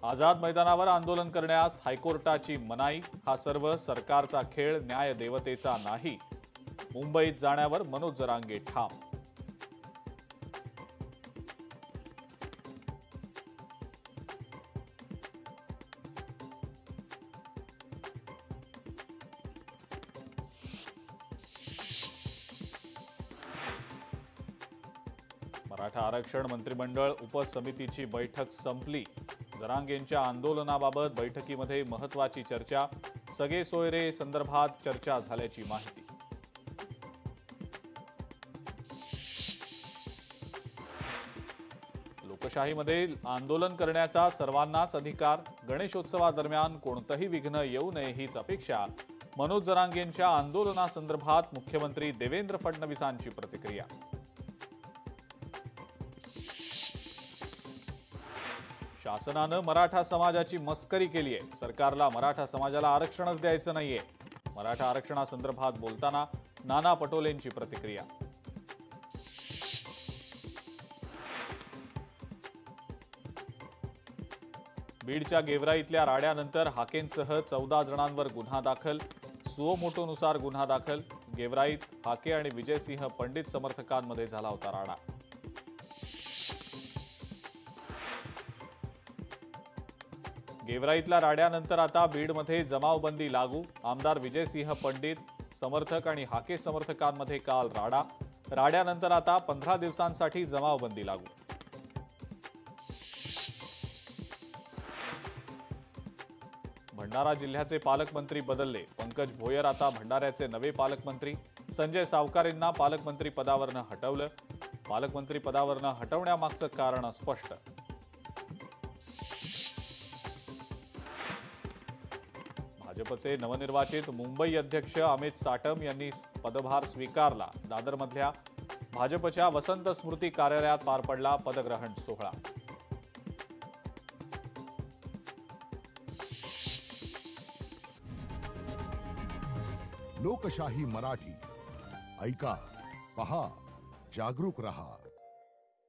आझाद मैदानावर आंदोलन करण्यास हायकोर्टाची मनाई। हा सर्व सरकारचा खेळ, न्याय देवतेचा नाही। मुंबईत जाण्यावर मनोज जरांगे ठाम। मराठा आरक्षण मंत्रिमंडळ उपसमितीची बैठक संपली। जरांगेंच्या आंदोलनाबाबत बैठकीमध्ये महत्त्वाची चर्चा। सगळे सोयरे संदर्भात चर्चा झाल्याची माहिती। लोकशाहीमध्ये आंदोलन करण्याचा सर्वांनाच अधिकार। गणेशोत्सवादरम्यान कोणतेही विघ्न येऊ नये हीच अपेक्षा। मनोज जरांगेंच्या आंदोलनासंदर्भात मुख्यमंत्री देवेंद्र फडणवीसांची प्रतिक्रिया। शासनानं मराठा समाजाची मस्करी केली आहे। सरकारला मराठा समाजाला आरक्षणच द्यायचं नाहीये। मराठा आरक्षणासंदर्भात बोलताना नाना पटोलेंची प्रतिक्रिया। बीडच्या गेवराईतल्या राड्यानंतर हाकेंसह 14 जणांवर गुन्हा दाखल। सुओ मोटोनुसार गुन्हा दाखल। गेवराईत हाके आणि विजयसिंह पंडित समर्थकांमध्ये झाला होता राडा। गेवराईतल्या राड्यानंतर आता बीडमध्ये जमावबंदी लागू। आमदार विजयसिंह पंडित समर्थक आणि हाके समर्थकांमध्ये काल राडा। राड्यानंतर आता 15 दिवसांसाठी जमावबंदी लागू। भंडारा जिल्ह्याचे पालकमंत्री बदलले। पंकज भोयर आता भंडाऱ्याचे नवे पालकमंत्री। संजय सावकारेंना पालकमंत्री पदावरनं हटवलं। पालकमंत्री पदावरनं हटवण्यामागचं कारण स्पष्ट। भाजपचे नवनिर्वाचित मुंबई अध्यक्ष अमित साटम यांनी पदभार स्वीकारला। दादरमधल्या भाजपच्या वसंत स्मृती कार्यालयात पार पडला पदग्रहण सोहळा। लोकशाही मराठी ऐका, पहा, जागरूक रहा।